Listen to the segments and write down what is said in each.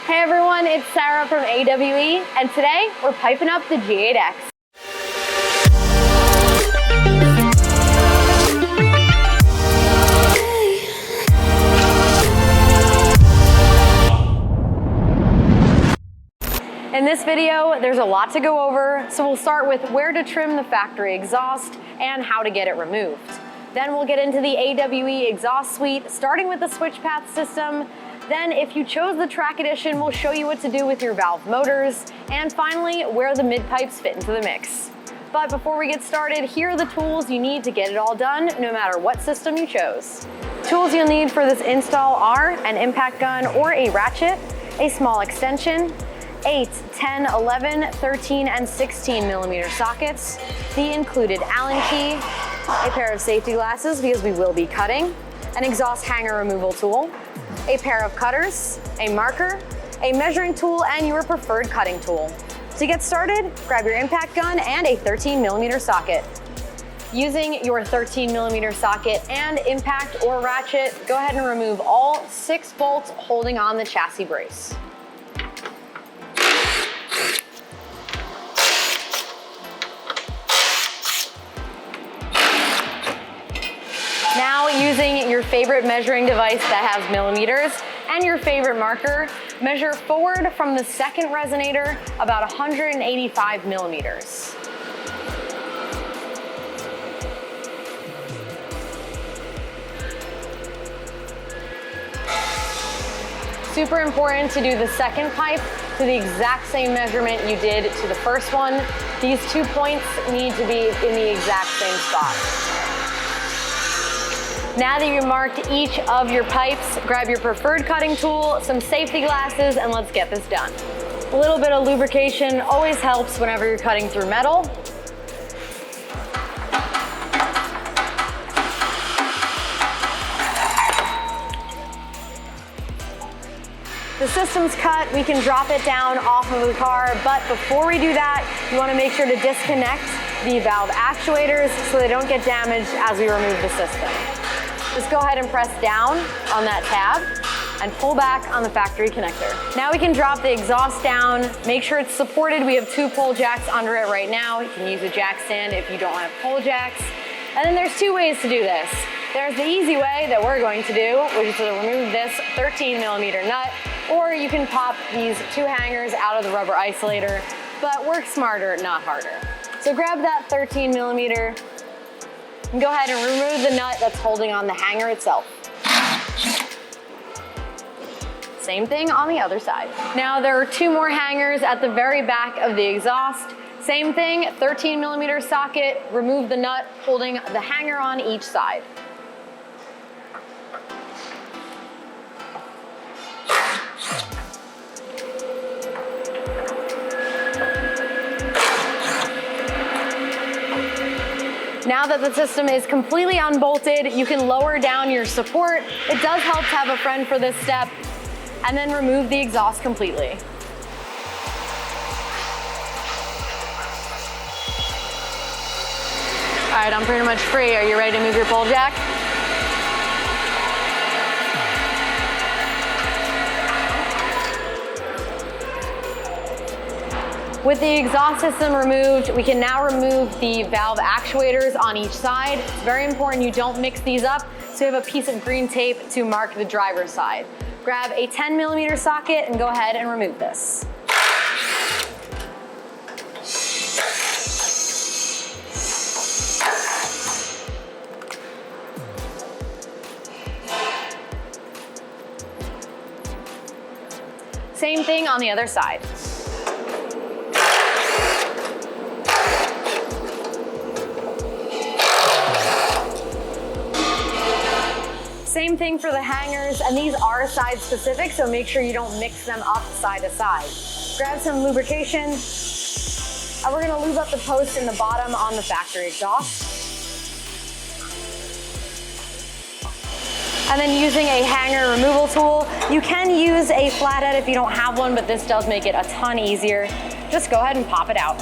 Hey everyone, it's Sara from AWE, and today we're piping up the G8X. In this video, there's a lot to go over, so we'll start with where to trim the factory exhaust and how to get it removed. Then we'll get into the AWE exhaust suite, starting with the SwitchPath system. Then, if you chose the Track Edition, we'll show you what to do with your valve motors, and finally, where the mid-pipes fit into the mix. But before we get started, here are the tools you need to get it all done, no matter what system you chose. Tools you'll need for this install are an impact gun or a ratchet, a small extension, 8, 10, 11, 13, and 16 millimeter sockets, the included Allen key, a pair of safety glasses because we will be cutting, an exhaust hanger removal tool, a pair of cutters, a marker, a measuring tool, and your preferred cutting tool. To get started, grab your impact gun and a 13 millimeter socket. Using your 13 millimeter socket and impact or ratchet, go ahead and remove all 6 bolts holding on the chassis brace. Now, using your favorite measuring device that has millimeters and your favorite marker, measure forward from the second resonator about 185 millimeters. Super important to do the second pipe to the exact same measurement you did to the first one. These 2 points need to be in the exact same spot. Now that you've marked each of your pipes, grab your preferred cutting tool, some safety glasses, and let's get this done. A little bit of lubrication always helps whenever you're cutting through metal. The system's cut, we can drop it down off of the car, but before we do that, you want to make sure to disconnect the valve actuators so they don't get damaged as we remove the system. Just go ahead and press down on that tab and pull back on the factory connector. Now we can drop the exhaust down, make sure it's supported. We have 2 pole jacks under it right now. You can use a jack stand if you don't have pole jacks. And then there's 2 ways to do this. There's the easy way that we're going to do, which is to remove this 13 millimeter nut, or you can pop these 2 hangers out of the rubber isolator, but work smarter, not harder. So grab that 13 millimeter, and go ahead and remove the nut that's holding on the hanger itself. Same thing on the other side. Now there are 2 more hangers at the very back of the exhaust. Same thing, 13 millimeter socket, remove the nut holding the hanger on each side. Now that the system is completely unbolted, you can lower down your support. It does help to have a friend for this step, and then remove the exhaust completely. All right, I'm pretty much free. Are you ready to move your pole jack? With the exhaust system removed, we can now remove the valve actuators on each side. It's very important you don't mix these up, so you have a piece of green tape to mark the driver's side. Grab a 10 millimeter socket and go ahead and remove this. Same thing on the other side. Same thing for the hangers, and these are side specific, so make sure you don't mix them up side to side. Grab some lubrication, and we're gonna lube up the post in the bottom on the factory exhaust. And then using a hanger removal tool, you can use a flathead if you don't have one, but this does make it a ton easier. Just go ahead and pop it out.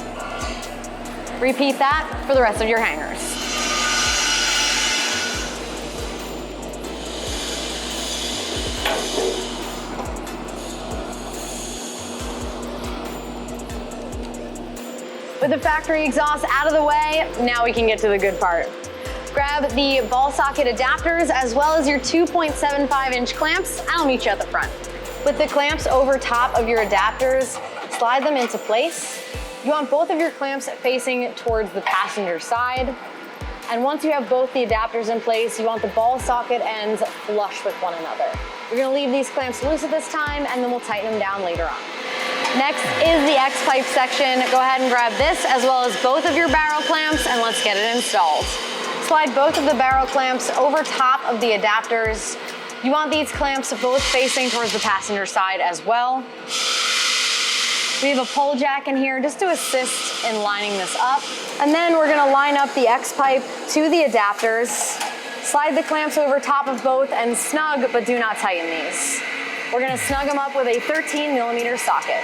Repeat that for the rest of your hangers. With the factory exhaust out of the way, now we can get to the good part. Grab the ball socket adapters as well as your 2.75-inch clamps, and I'll meet you at the front. With the clamps over top of your adapters, slide them into place. You want both of your clamps facing towards the passenger side. And once you have both the adapters in place, you want the ball socket ends flush with one another. You're gonna leave these clamps loose at this time, and then we'll tighten them down later on. Next is the X-pipe section. Go ahead and grab this as well as both of your barrel clamps, and let's get it installed. Slide both of the barrel clamps over top of the adapters. You want these clamps both facing towards the passenger side as well. We have a pole jack in here just to assist in lining this up. And then we're gonna line up the X-pipe to the adapters, slide the clamps over top of both and snug, but do not tighten these. We're gonna snug them up with a 13mm socket.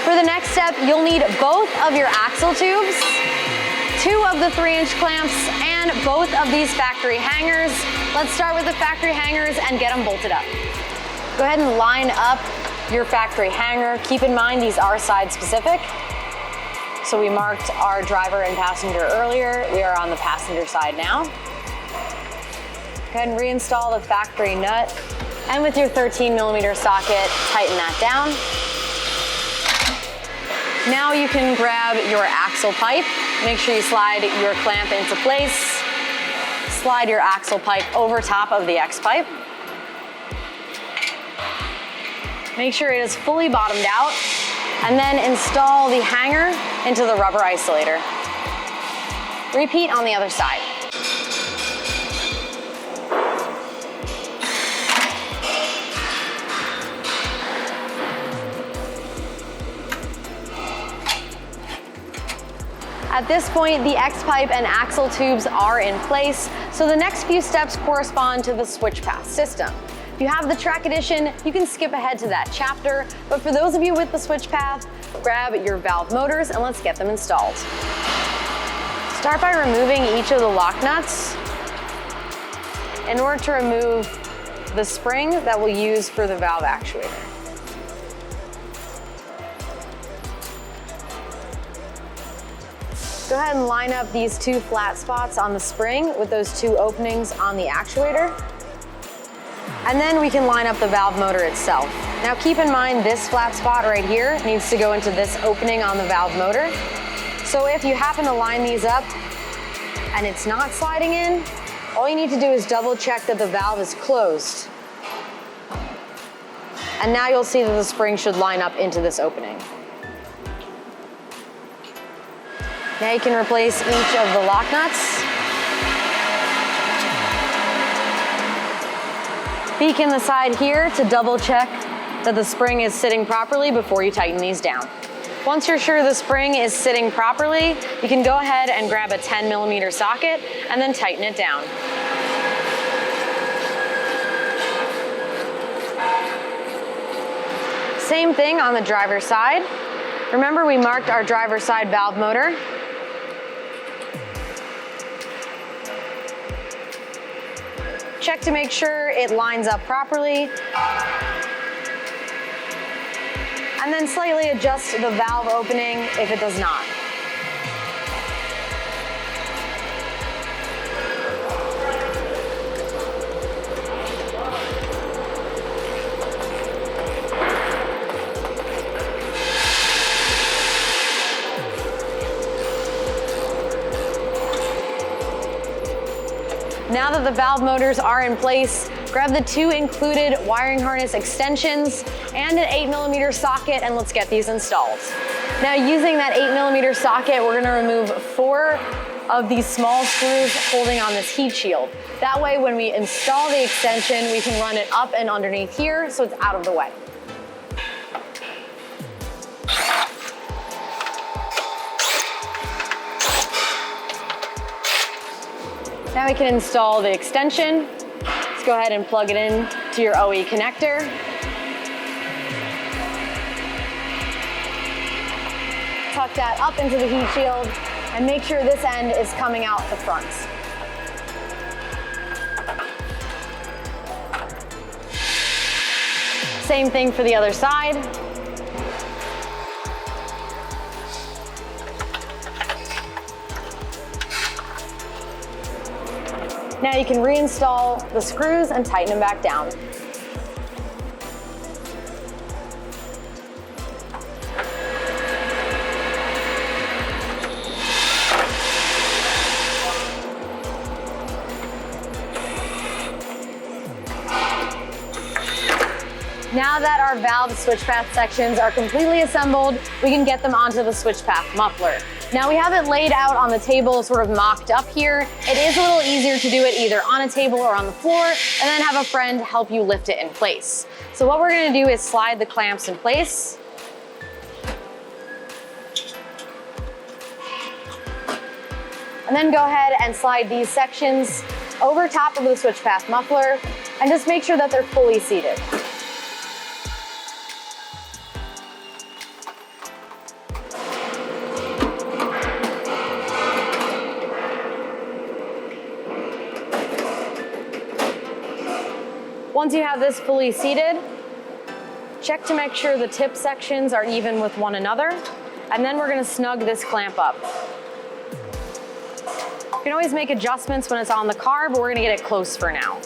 For the next step, you'll need both of your axle tubes, 2 of the 3-inch clamps, and both of these factory hangers. Let's start with the factory hangers and get them bolted up. Go ahead and line up your factory hanger. Keep in mind these are side specific. So we marked our driver and passenger earlier. We are on the passenger side now. Go ahead and reinstall the factory nut. And with your 13mm socket, tighten that down. Now you can grab your axle pipe. Make sure you slide your clamp into place. Slide your axle pipe over top of the X-pipe. Make sure it is fully bottomed out, and then install the hanger into the rubber isolator. Repeat on the other side. At this point, the X-pipe and axle tubes are in place, so the next few steps correspond to the SwitchPath system. If you have the Track Edition, you can skip ahead to that chapter, but for those of you with the SwitchPath, grab your valve motors and let's get them installed. Start by removing each of the lock nuts in order to remove the spring that we'll use for the valve actuator. Go ahead and line up these 2 flat spots on the spring with those 2 openings on the actuator. And then we can line up the valve motor itself. Now keep in mind this flat spot right here needs to go into this opening on the valve motor. So if you happen to line these up and it's not sliding in, all you need to do is double check that the valve is closed. And now you'll see that the spring should line up into this opening. Now you can replace each of the lock nuts. Peek in the side here to double check that the spring is sitting properly before you tighten these down. Once you're sure the spring is sitting properly, you can go ahead and grab a 10mm socket and then tighten it down. Same thing on the driver's side. Remember, we marked our driver's side valve motor. Check to make sure it lines up properly. And then slightly adjust the valve opening if it does not. Now that the valve motors are in place, grab the 2 included wiring harness extensions and an 8mm socket, and let's get these installed. Now using that 8mm socket, we're gonna remove 4 of these small screws holding on this heat shield. That way when we install the extension, we can run it up and underneath here so it's out of the way. Now we can install the extension. Let's go ahead and plug it in to your OE connector. Tuck that up into the heat shield and make sure this end is coming out the front. Same thing for the other side. Now you can reinstall the screws and tighten them back down. Now that our valve SwitchPath sections are completely assembled, we can get them onto the SwitchPath muffler. Now we have it laid out on the table, sort of mocked up here. It is a little easier to do it either on a table or on the floor, and then have a friend help you lift it in place. So what we're gonna do is slide the clamps in place. And then go ahead and slide these sections over top of the SwitchPath muffler, and just make sure that they're fully seated. Once you have this fully seated, check to make sure the tip sections are even with one another, and then we're gonna snug this clamp up. You can always make adjustments when it's on the car, but we're gonna get it close for now.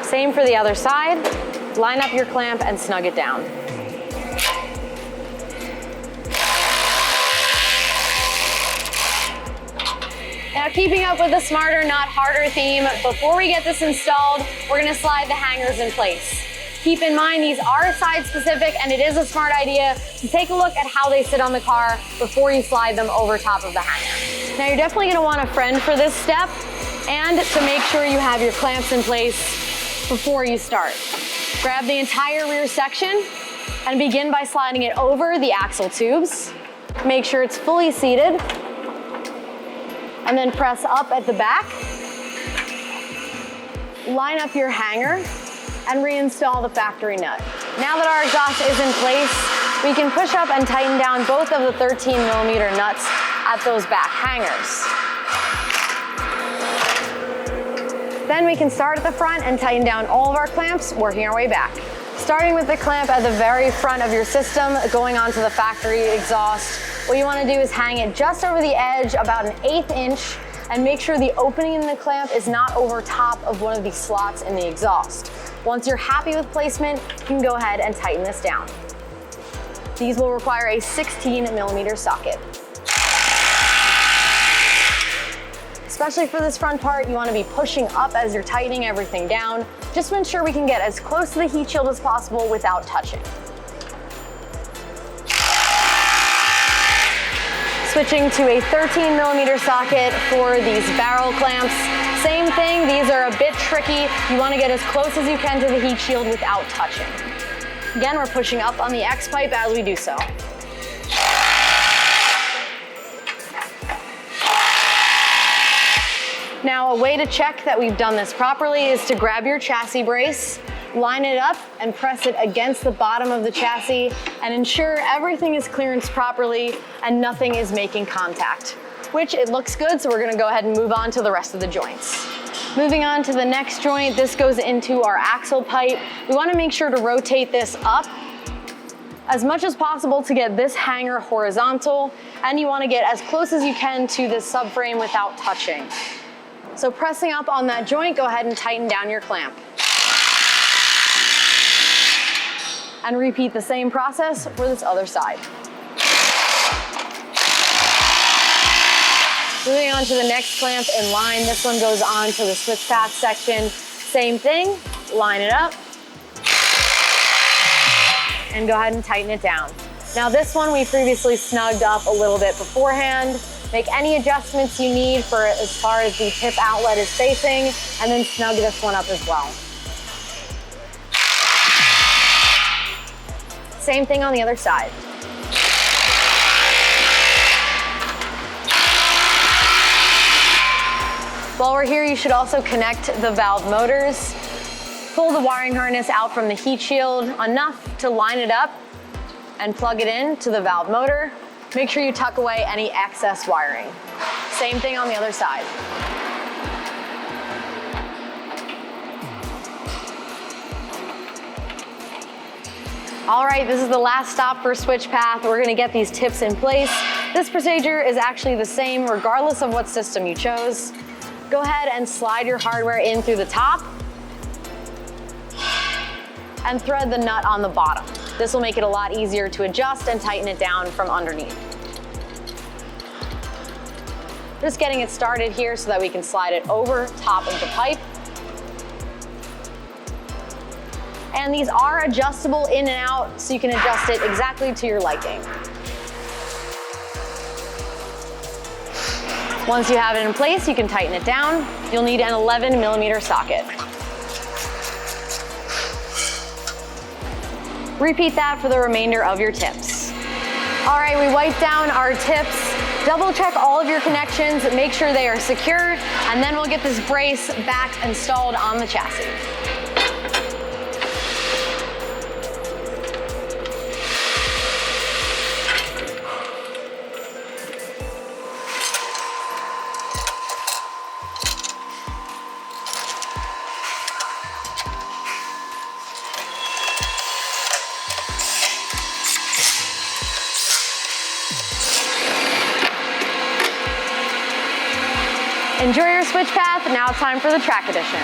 Same for the other side. Line up your clamp and snug it down. Now, keeping up with the smarter, not harder theme, before we get this installed, we're gonna slide the hangers in place. Keep in mind, these are side specific, and it is a smart idea to take a look at how they sit on the car before you slide them over top of the hanger. Now, you're definitely gonna want a friend for this step, and to make sure you have your clamps in place before you start. Grab the entire rear section and begin by sliding it over the axle tubes. Make sure it's fully seated. And then press up at the back. Line up your hanger and reinstall the factory nut. Now that our exhaust is in place, we can push up and tighten down both of the 13mm nuts at those back hangers. Then we can start at the front and tighten down all of our clamps, working our way back. Starting with the clamp at the very front of your system, going onto the factory exhaust, what you want to do is hang it just over the edge, about an 1/8 inch, and make sure the opening in the clamp is not over top of one of these slots in the exhaust. Once you're happy with placement, you can go ahead and tighten this down. These will require a 16mm socket. Especially for this front part, you want to be pushing up as you're tightening everything down, just to ensure we can get as close to the heat shield as possible without touching. Switching to a 13mm socket for these barrel clamps. Same thing, these are a bit tricky. You want to get as close as you can to the heat shield without touching. Again, we're pushing up on the X pipe as we do so. Now, a way to check that we've done this properly is to grab your chassis brace, line it up and press it against the bottom of the chassis and ensure everything is clearanced properly and nothing is making contact, which it looks good, so we're gonna go ahead and move on to the rest of the joints. Moving on to the next joint, this goes into our axle pipe. We wanna make sure to rotate this up as much as possible to get this hanger horizontal, and you wanna get as close as you can to this subframe without touching. So pressing up on that joint, go ahead and tighten down your clamp. And repeat the same process for this other side. Moving on to the next clamp in line, this one goes on to the SwitchPath section. Same thing, line it up, and go ahead and tighten it down. Now this one we previously snugged up a little bit beforehand. Make any adjustments you need for as far as the tip outlet is facing, and then snug this one up as well. Same thing on the other side. While we're here, you should also connect the valve motors. Pull the wiring harness out from the heat shield enough to line it up and plug it in to the valve motor. Make sure you tuck away any excess wiring. Same thing on the other side. All right, this is the last stop for SwitchPath. We're gonna get these tips in place. This procedure is actually the same regardless of what system you chose. Go ahead and slide your hardware in through the top and thread the nut on the bottom. This will make it a lot easier to adjust and tighten it down from underneath. Just getting it started here so that we can slide it over top of the pipe. And these are adjustable in and out, so you can adjust it exactly to your liking. Once you have it in place, you can tighten it down. You'll need an 11mm socket. Repeat that for the remainder of your tips. All right, we wiped down our tips. Double check all of your connections, make sure they are secure, and then we'll get this brace back installed on the chassis. Enjoy your SwitchPath, now it's time for the Track Edition.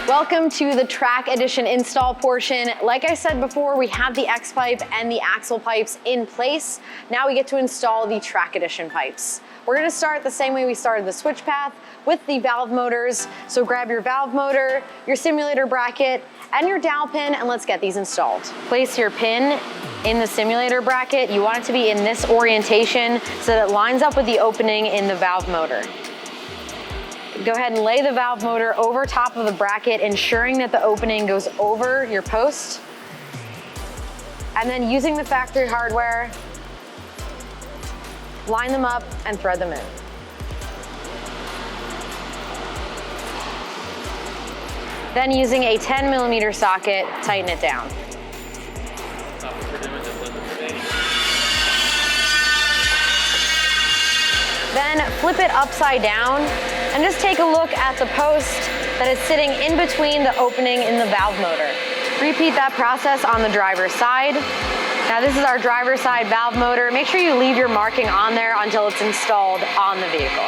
Welcome to the Track Edition install portion. Like I said before, we have the X pipe and the axle pipes in place. Now we get to install the Track Edition pipes. We're gonna start the same way we started the SwitchPath with the valve motors. So grab your valve motor, your simulator bracket, and your dowel pin, and let's get these installed. Place your pin in the simulator bracket. You want it to be in this orientation so that it lines up with the opening in the valve motor. Go ahead and lay the valve motor over top of the bracket, ensuring that the opening goes over your post. And then using the factory hardware, line them up and thread them in. Then using a 10mm socket, tighten it down. Then flip it upside down and just take a look at the post that is sitting in between the opening in the valve motor. Repeat that process on the driver's side. Now this is our driver's side valve motor. Make sure you leave your marking on there until it's installed on the vehicle.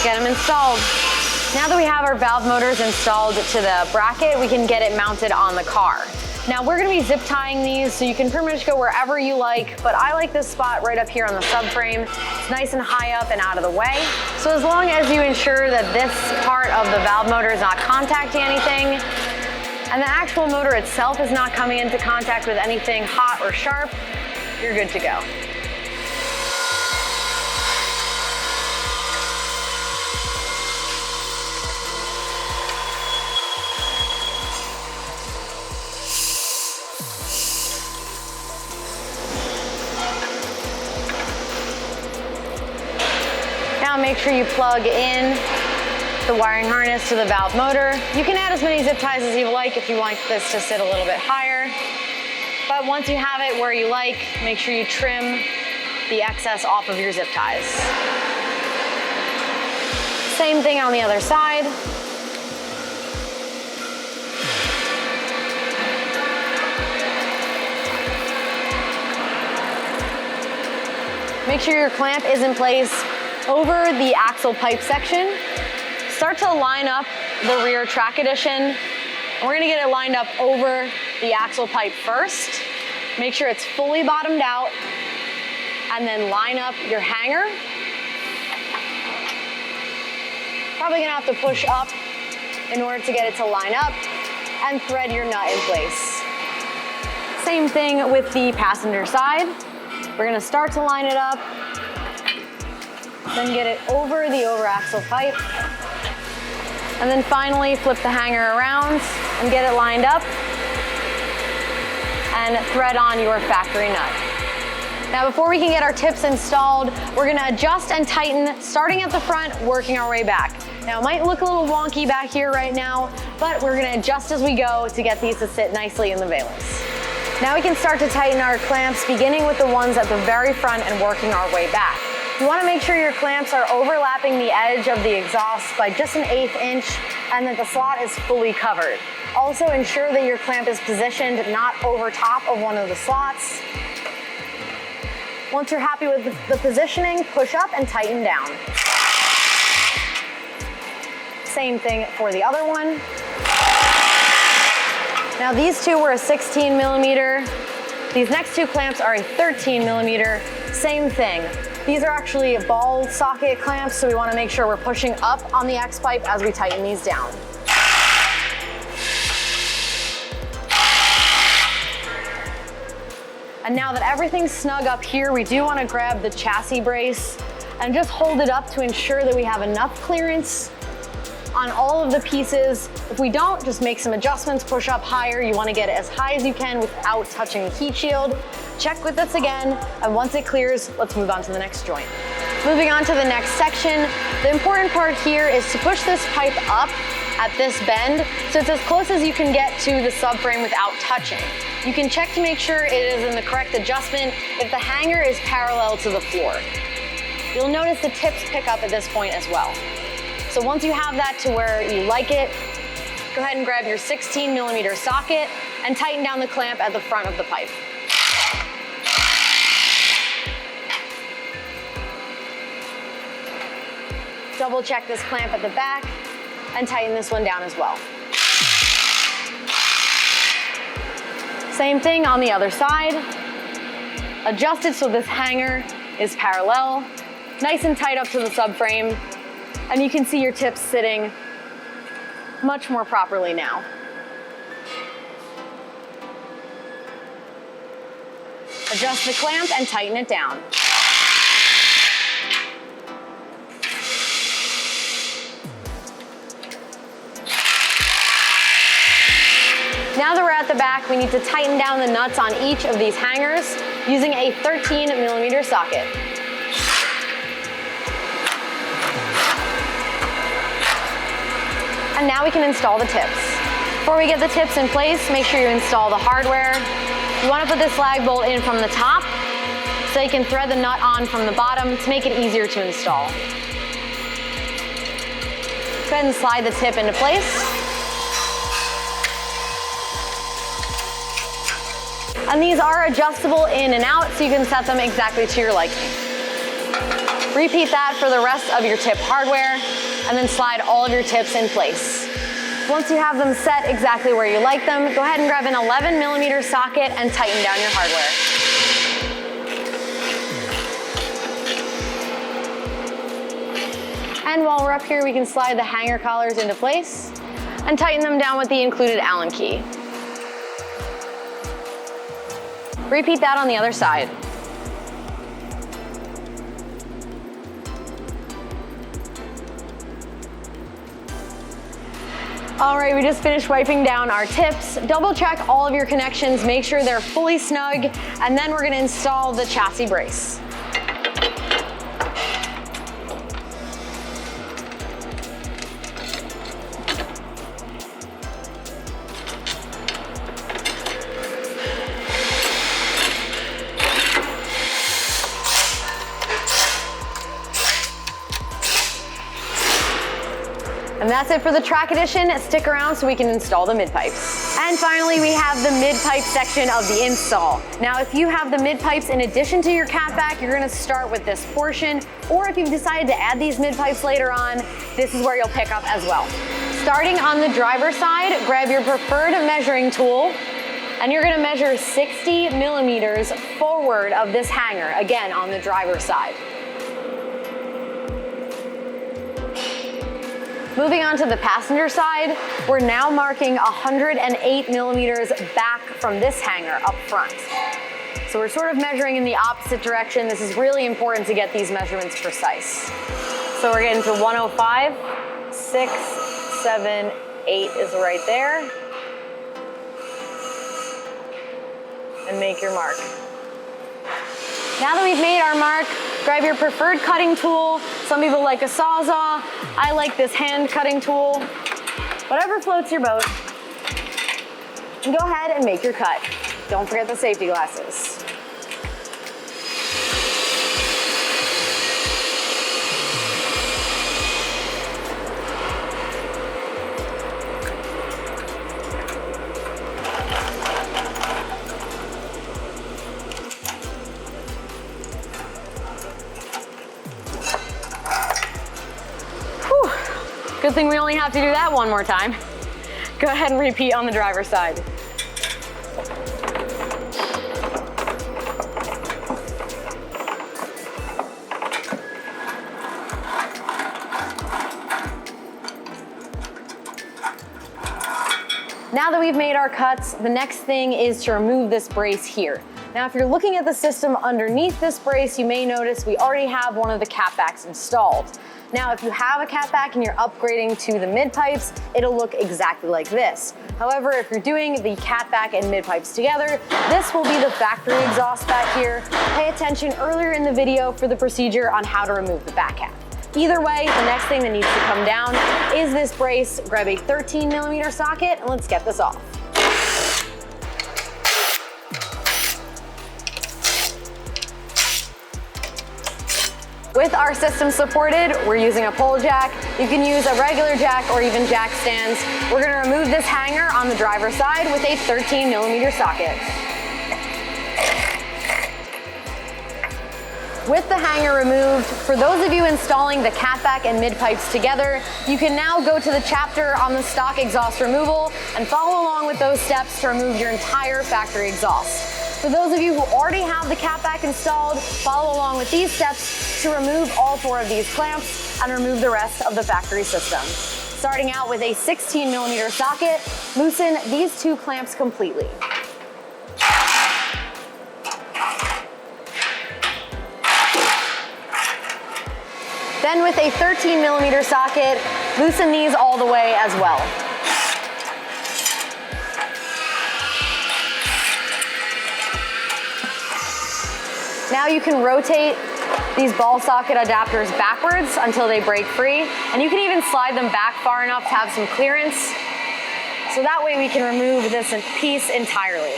Get them installed. Now that we have our valve motors installed to the bracket, we can get it mounted on the car. Now we're gonna be zip tying these, so you can pretty much go wherever you like, but I like this spot right up here on the subframe. It's nice and high up and out of the way. So as long as you ensure that this part of the valve motor is not contacting anything, and the actual motor itself is not coming into contact with anything hot or sharp, you're good to go. Now make sure you plug in the wiring harness to the valve motor. You can add as many zip ties as you like if you want this to sit a little bit higher. But once you have it where you like, make sure you trim the excess off of your zip ties. Same thing on the other side. Make sure your clamp is in place over the axle pipe section. Start to line up the rear Track Edition. And we're gonna get it lined up over the axle pipe first. Make sure it's fully bottomed out, and then line up your hanger. Probably gonna have to push up in order to get it to line up, and thread your nut in place. Same thing with the passenger side. We're gonna start to line it up, then get it over the overaxle pipe, and then finally flip the hanger around and get it lined up, and thread on your factory nut. Now before we can get our tips installed, we're gonna adjust and tighten, starting at the front, working our way back. Now it might look a little wonky back here right now, but we're gonna adjust as we go to get these to sit nicely in the valence. Now we can start to tighten our clamps, beginning with the ones at the very front and working our way back. You wanna make sure your clamps are overlapping the edge of the exhaust by just 1/8 inch and that the slot is fully covered. Also ensure that your clamp is positioned not over top of one of the slots. Once you're happy with the positioning, push up and tighten down. Same thing for the other one. Now these two were a 16 millimeter. These next two clamps are a 13 millimeter. Same thing. These are actually ball socket clamps, so we want to make sure we're pushing up on the X pipe as we tighten these down. And now that everything's snug up here, we do want to grab the chassis brace and just hold it up to ensure that we have enough clearance on all of the pieces. If we don't, just make some adjustments, push up higher. You want to get it as high as you can without touching the heat shield. Check with this again, and once it clears, let's move on to the next joint. Moving on to the next section, the important part here is to push this pipe up at this bend, so it's as close as you can get to the subframe without touching. You can check to make sure it is in the correct adjustment if the hanger is parallel to the floor. You'll notice the tips pick up at this point as well. So once you have that to where you like it, go ahead and grab your 16 millimeter socket and tighten down the clamp at the front of the pipe. Double check this clamp at the back and tighten this one down as well. Same thing on the other side. Adjust it so this hanger is parallel, nice and tight up to the subframe, and you can see your tips sitting much more properly now. Adjust the clamp and tighten it down. Now that we're at the back, we need to tighten down the nuts on each of these hangers using a 13 millimeter socket. And now we can install the tips. Before we get the tips in place, make sure you install the hardware. You want to put this lag bolt in from the top so you can thread the nut on from the bottom to make it easier to install. Go ahead and slide the tip into place. And these are adjustable in and out, so you can set them exactly to your liking. Repeat that for the rest of your tip hardware, and then slide all of your tips in place. Once you have them set exactly where you like them, go ahead and grab an 11 millimeter socket and tighten down your hardware. And while we're up here, we can slide the hanger collars into place and tighten them down with the included Allen key. Repeat that on the other side. All right, we just finished wiping down our tips. Double check all of your connections, make sure they're fully snug, and then we're gonna install the chassis brace. And that's it for the track edition. Stick around so we can install the mid-pipes. And finally, we have the mid-pipe section of the install. Now, if you have the mid-pipes in addition to your catback, you're gonna start with this portion, or if you've decided to add these mid-pipes later on, this is where you'll pick up as well. Starting on the driver's side, grab your preferred measuring tool, and you're gonna measure 60 millimeters forward of this hanger, again, on the driver's side. Moving on to the passenger side, we're now marking 108 millimeters back from this hanger up front. So we're sort of measuring in the opposite direction. This is really important to get these measurements precise. So we're getting to 105, 6, 7, 8 is right there. And make your mark. Now that we've made our mark, grab your preferred cutting tool, Some people like a Sawzall. I like this hand cutting tool. Whatever floats your boat. And go ahead and make your cut. Don't forget the safety glasses. Good thing we only have to do that one more time. Go ahead and repeat on the driver's side. Now that we've made our cuts, the next thing is to remove this brace here. Now, if you're looking at the system underneath this brace, you may notice we already have one of the catbacks installed. Now, if you have a catback and you're upgrading to the mid pipes, it'll look exactly like this. However, if you're doing the catback and mid pipes together, this will be the factory exhaust back here. Pay attention earlier in the video for the procedure on how to remove the back half. Either way, the next thing that needs to come down is this brace. Grab a 13mm socket and let's get this off. With our system supported, we're using a pole jack. You can use a regular jack or even jack stands. We're gonna remove this hanger on the driver's side with a 13mm socket. With the hanger removed, for those of you installing the catback and mid pipes together, you can now go to the chapter on the stock exhaust removal and follow along with those steps to remove your entire factory exhaust. For those of you who already have the catback installed, follow along with these steps to remove all 4 of these clamps and remove the rest of the factory system. Starting out with a 16mm socket, loosen these 2 clamps completely. Then with a 13mm socket, loosen these all the way as well. Now you can rotate these ball socket adapters backwards until they break free, and you can even slide them back far enough to have some clearance, so that way we can remove this piece entirely.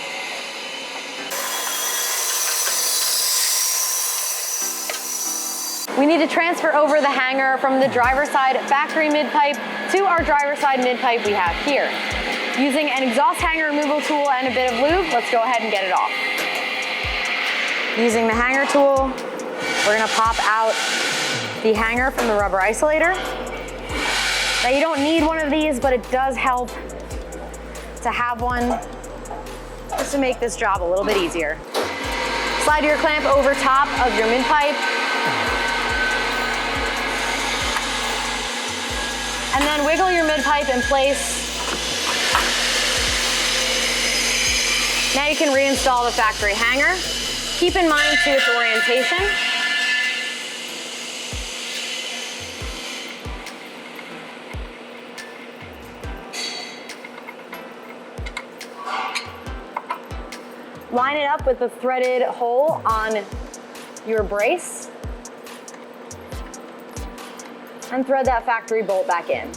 We need to transfer over the hanger from the driver's side factory mid pipe to our driver's side mid pipe we have here. Using an exhaust hanger removal tool and a bit of lube, let's go ahead and get it off. Using the hanger tool, we're gonna pop out the hanger from the rubber isolator. Now you don't need one of these, but it does help to have one just to make this job a little bit easier. Slide your clamp over top of your mid pipe. And then wiggle your mid pipe in place. Now you can reinstall the factory hanger. Keep in mind too its orientation. Line it up with the threaded hole on your brace. And thread that factory bolt back in.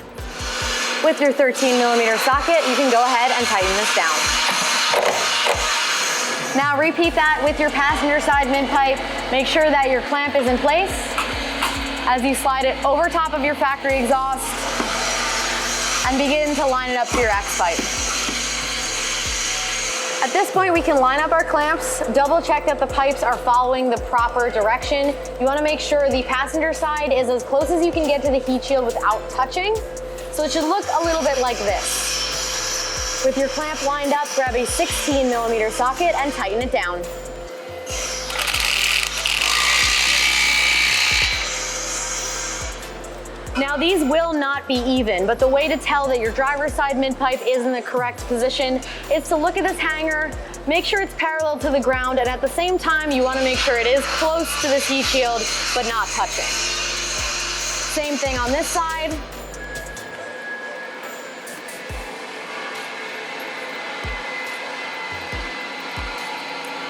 With your 13mm socket, you can go ahead and tighten this down. Now repeat that with your passenger side mid pipe. Make sure that your clamp is in place as you slide it over top of your factory exhaust and begin to line it up to your X pipe. At this point, we can line up our clamps, double check that the pipes are following the proper direction. You want to make sure the passenger side is as close as you can get to the heat shield without touching. So it should look a little bit like this. With your clamp lined up, grab a 16mm socket and tighten it down. Now these will not be even, but the way to tell that your driver's side mid pipe is in the correct position is to look at this hanger, make sure it's parallel to the ground, and at the same time you want to make sure it is close to this heat shield but not touching. Same thing on this side.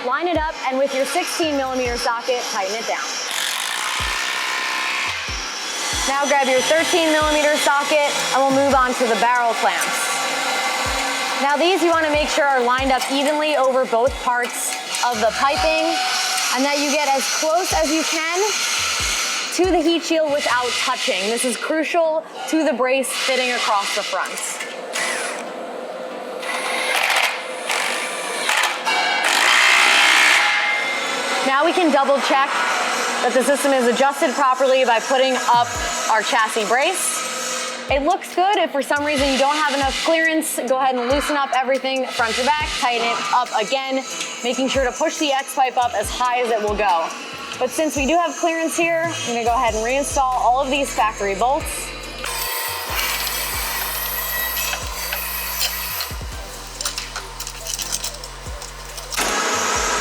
Line it up and with your 16mm socket, tighten it down. Now grab your 13mm socket and we'll move on to the barrel clamps. Now these you want to make sure are lined up evenly over both parts of the piping and that you get as close as you can to the heat shield without touching. This is crucial to the brace fitting across the front. Now we can double check that the system is adjusted properly by putting up our chassis brace. It looks good. If for some reason you don't have enough clearance, go ahead and loosen up everything front to back, tighten it up again, making sure to push the X pipe up as high as it will go. But since we do have clearance here, I'm gonna go ahead and reinstall all of these factory bolts.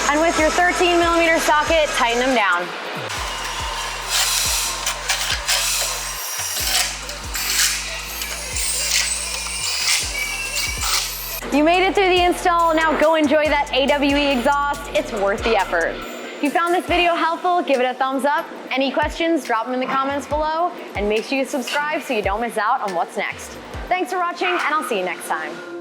And with your 13mm socket, tighten them down. You made it through the install, now go enjoy that AWE exhaust. It's worth the effort. If you found this video helpful, give it a thumbs up. Any questions, drop them in the comments below, and make sure you subscribe so you don't miss out on what's next. Thanks for watching, and I'll see you next time.